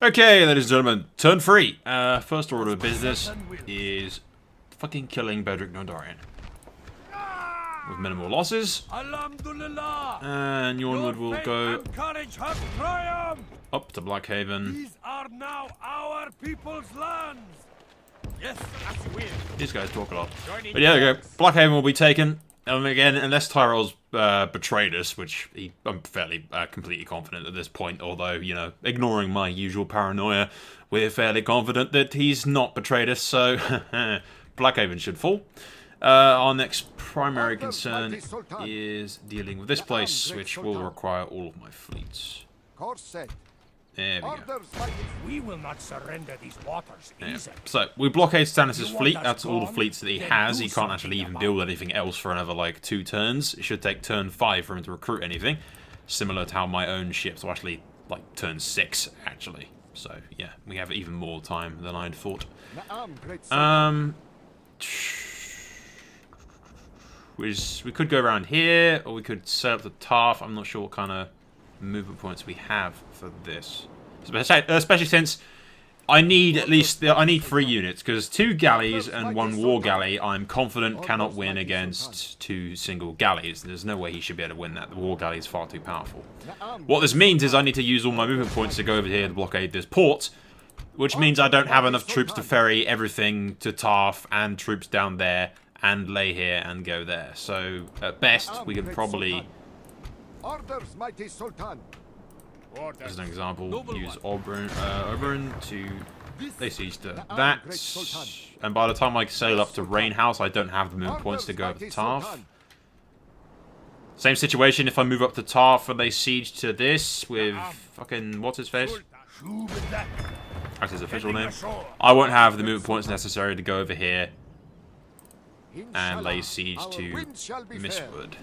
Okay, ladies and gentlemen, turn 3. First order of business is fucking killing Bedrick Nordarian. With minimal losses. And Yornwood will go up to Blackhaven. These are now our people's lands. Yes, as you will. These guys talk a lot. But yeah, there you go. Blackhaven will be taken. And again, unless Tyrell's betrayed us, which I'm fairly completely confident at this point, although, you know, ignoring my usual paranoia, we're fairly confident that he's not betrayed us, so Blackhaven should fall. Our next primary concern is dealing with this place, which will require all of my fleets. There we go. We will not surrender these waters easily. So, we blockade Stannis' fleet. That's all the fleets that he has. He can't actually even build anything else for another, like, 2 turns. It should take turn 5 for him to recruit anything. Similar to how my own ships will actually, like, turn 6, actually. So, yeah, we have even more time than I'd thought. We could go around here, or we could set up the Tarth. I'm not sure what kind of movement points we have for this, especially since I need at least 3 units, because 2 galleys and 1 war galley I'm confident cannot win against 2 single galleys. There's no way he should be able to win that. The war galley is far too powerful. What this means is I need to use all my movement points to go over here to blockade this port, which means I don't have enough troops to ferry everything to Tarth and troops down there and lay here and go there. So at best we can probably, as an example, use Oberyn to lay siege to that, and by the time I sail up to Rainhouse, I don't have the movement points to go up to Tarth. Same situation if I move up to Tarth and lay siege to this with fucking what's his face? That's his official name. I won't have the movement points necessary to go over here and lay siege to Mistwood.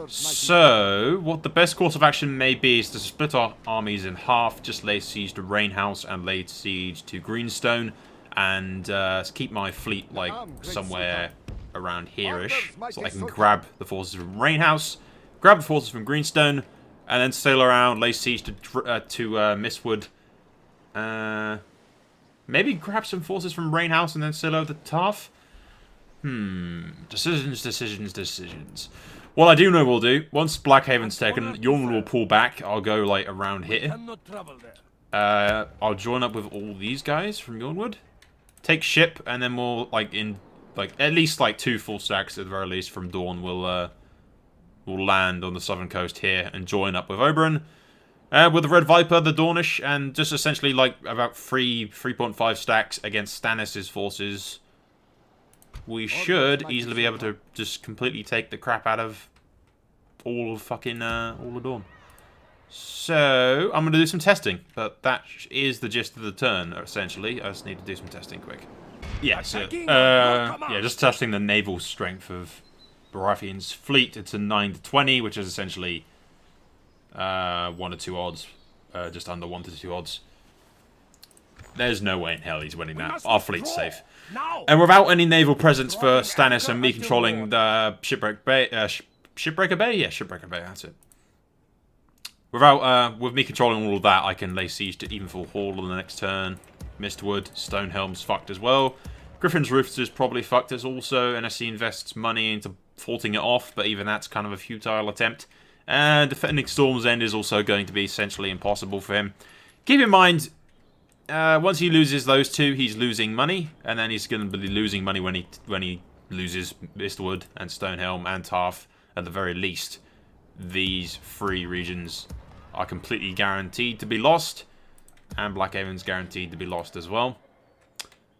So, what the best course of action may be is to split our armies in half, just lay siege to Rainhouse and lay siege to Greenstone, and keep my fleet, like, somewhere around here-ish, so I can grab the forces from Rainhouse, grab the forces from Greenstone, and then sail around, lay siege to Mistwood. Maybe grab some forces from Rainhouse and then sail over to Tarth? Decisions. What I do know we'll do, once Blackhaven's taken, Yorn will pull back. I'll go, like, around here. I'll join up with all these guys from Yornwood. Take ship, and then we'll, like, at least, like, 2 full stacks at the very least from Dawn will land on the southern coast here and join up with Oberyn. With the Red Viper, the Dornish, and just essentially, like, about 3.5 stacks against Stannis' forces. We should easily be able to just completely take the crap out of all of fucking, all the Dawn. So, I'm going to do some testing, but that is the gist of the turn, essentially. I just need to do some testing quick. Yeah, so, yeah, just testing the naval strength of Baratheon's fleet. It's a 9 to 20, which is essentially 1 to 2 odds, just under 1 to 2 odds. There's no way in hell he's winning that. Our fleet's safe. And without any naval presence for Stannis and me controlling the Shipwreck Bay, Shipbreaker Bay? Yeah, Shipbreaker Bay, that's it. With me controlling all of that, I can lay siege to Evenfall Hall on the next turn. Mistwood, Stonehelm's fucked as well. Griffin's Roofs is probably fucked as also, unless he invests money into faulting it off, but even that's kind of a futile attempt. And defending Storm's End is also going to be essentially impossible for him. Keep in mind, once he loses those 2, he's losing money, and then he's going to be losing money when he loses Mistwood and Stonehelm and Tarth. At the very least, these 3 regions are completely guaranteed to be lost, and Blackhaven's guaranteed to be lost as well.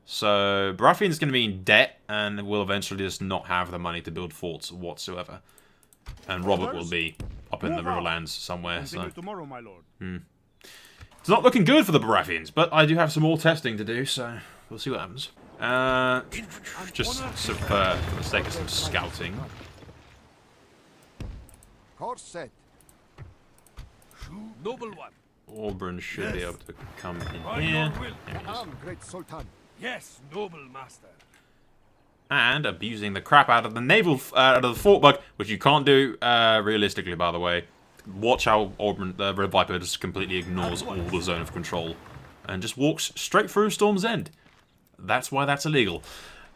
So Baratheon's going to be in debt, and will eventually just not have the money to build forts whatsoever. And Robert will be up in the Riverlands somewhere. So. Tomorrow, my lord. It's not looking good for the Baratheons, but I do have some more testing to do, so we'll see what happens. Just for the sake of some scouting. Noble one. Oberyn should be able to come in here. Yes, noble master. And abusing the crap out of the out of the fort bug, which you can't do realistically, by the way. Watch how Oberyn, the Red Viper, just completely ignores all the zone of control and just walks straight through Storm's End. That's why that's illegal.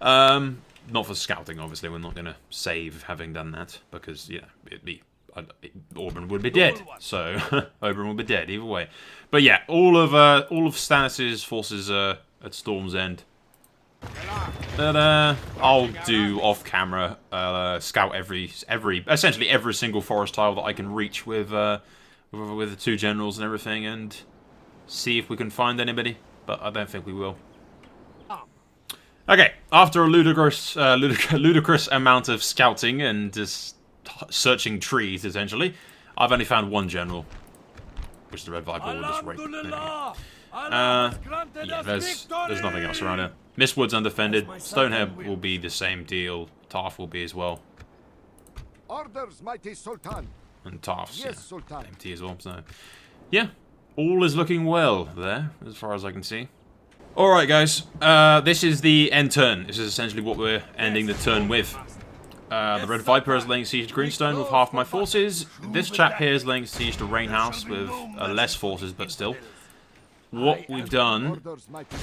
Not for scouting, obviously. We're not going to save having done that, because, yeah, Oberyn would be dead. So, Oberyn would be dead, either way. But yeah, all of Stannis' forces are at Storm's End. But, I'll do off-camera, scout essentially every single forest tile that I can reach with the two generals and everything, and see if we can find anybody. But I don't think we will. Okay, after a ludicrous amount of scouting and just searching trees, essentially, I've only found one general, which the Red Viper will just rape. Yeah, there's nothing else around here. Mistwood's undefended. Stonehead will be the same deal. Tarth will be as well. Orders, mighty Sultan. And Tarth's, yes, Sultan. empty as well. So, yeah, all is looking well there, as far as I can see. Alright guys, this is the end turn. This is essentially what we're ending the turn with. The Red Viper is laying siege to Greenstone with half my forces. This chap here is laying siege to Rainhouse with less forces, but still. What we've done,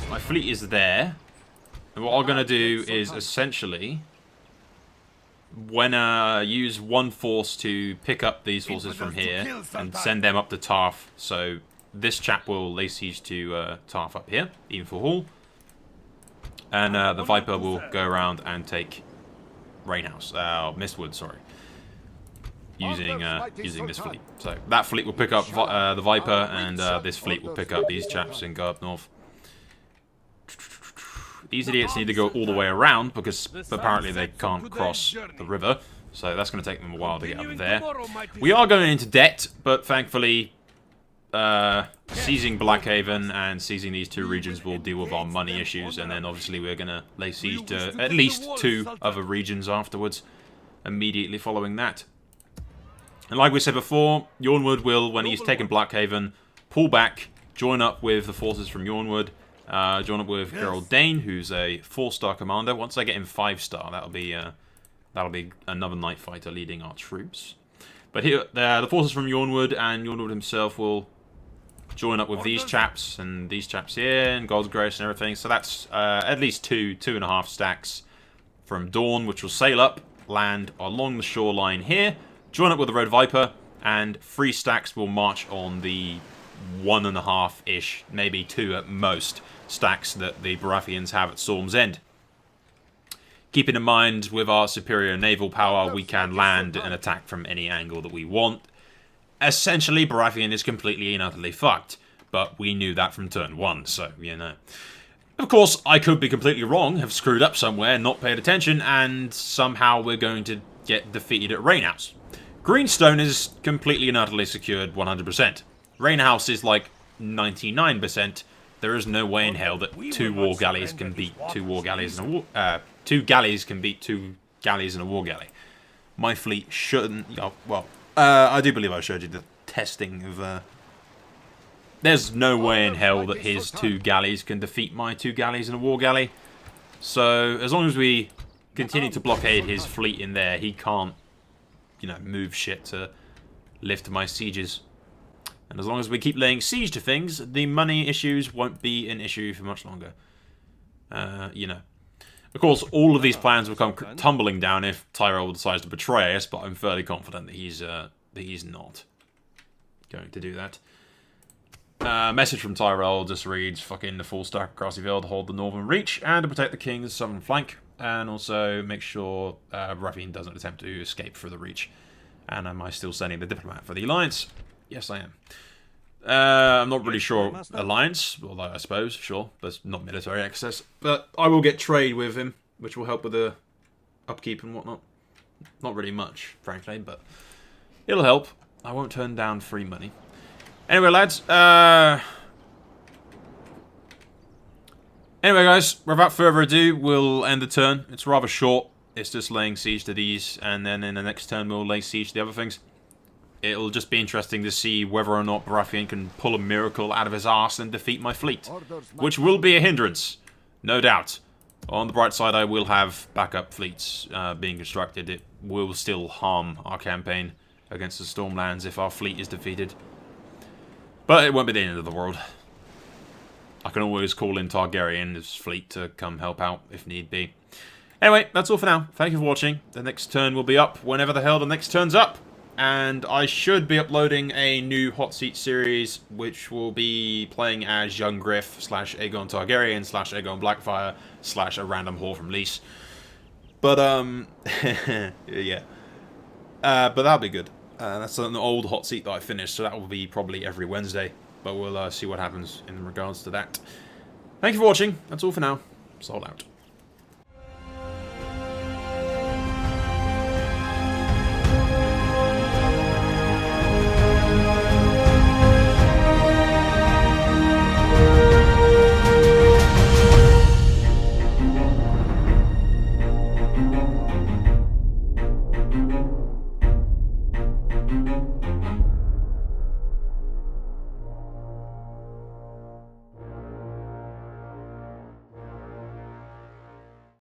my fleet is there. And what I'm going to do is essentially, when use one force to pick up these forces from here and send them up to Tarth. So this chap will lay siege to Tarth up here, even for Hall. And the Viper will go around and take Rainhouse, Mistwood, sorry. Using this fleet. So that fleet will pick up the Viper, and this fleet will pick up these chaps and go up north. These idiots need to go all the way around, because apparently they can't cross the river. So that's going to take them a while to get up there. We are going into debt, but thankfully seizing Blackhaven and seizing these two regions will deal with our money issues, and then obviously we're going to lay siege to at least 2 other regions afterwards, immediately following that. And like we said before, Yornwood will, when he's taken Blackhaven, pull back, join up with the forces from Yornwood, join up with Gerald Dane, who's a 4-star commander. Once I get him 5-star, that'll be another Night Fighter leading our troops. But here, the forces from Yornwood and Yornwood himself will join up with these chaps and these chaps here, and God's Grace and everything. So that's at least 2.5 stacks from Dawn, which will sail up, land along the shoreline here, join up with the Red Viper, and 3 stacks will march on the 1.5-ish, maybe 2 at most, stacks that the Baratheons have at Storm's End. Keeping in mind, with our superior naval power, we can land and attack from any angle that we want. Essentially, Baratheon is completely and utterly fucked, but we knew that from turn 1, so, you know. Of course, I could be completely wrong, have screwed up somewhere, not paid attention, and somehow we're going to get defeated at Rainhouse. Greenstone is completely and utterly secured 100%. Rainhouse is like 99%. There is no way in hell that 2 war galleys can beat 2 war galleys in a war... 2 galleys can beat 2 galleys in a war galley. My fleet shouldn't... well, I do believe I showed you the testing of... there's no way in hell that his 2 galleys can defeat my 2 galleys in a war galley. So, as long as we continue to blockade his fleet in there, he can't, you know, move shit to lift my sieges. And as long as we keep laying siege to things, the money issues won't be an issue for much longer. You know. Of course, all of these plans will come tumbling down if Tyrell decides to betray us, but I'm fairly confident that he's not going to do that. Message from Tyrell just reads, fucking the full stack across the field to hold the northern reach and to protect the king's southern flank, and also make sure Baratheon doesn't attempt to escape through the reach. And am I still sending the diplomat for the alliance? Yes, I am. I'm not really sure alliance, although I suppose, sure, but not military access. But I will get trade with him, which will help with the upkeep and whatnot. Not really much, frankly, but it'll help. I won't turn down free money. Anyway, lads, anyway, guys, without further ado, we'll end the turn. It's rather short. It's just laying siege to these, and then in the next turn we'll lay siege to the other things. It'll just be interesting to see whether or not Baratheon can pull a miracle out of his arse and defeat my fleet. Which will be a hindrance, no doubt. On the bright side, I will have backup fleets being constructed. It will still harm our campaign against the Stormlands if our fleet is defeated. But it won't be the end of the world. I can always call in Targaryen's fleet to come help out if need be. Anyway, that's all for now. Thank you for watching. The next turn will be up whenever the hell the next turn's up. And I should be uploading a new Hotseat series, which will be playing as Young Griff / Aegon Targaryen / Aegon Blackfire / a random whore from Lys. But, yeah. But that'll be good. That's an old Hotseat that I finished, so that will be probably every Wednesday. But we'll see what happens in regards to that. Thank you for watching. That's all for now. Sold out.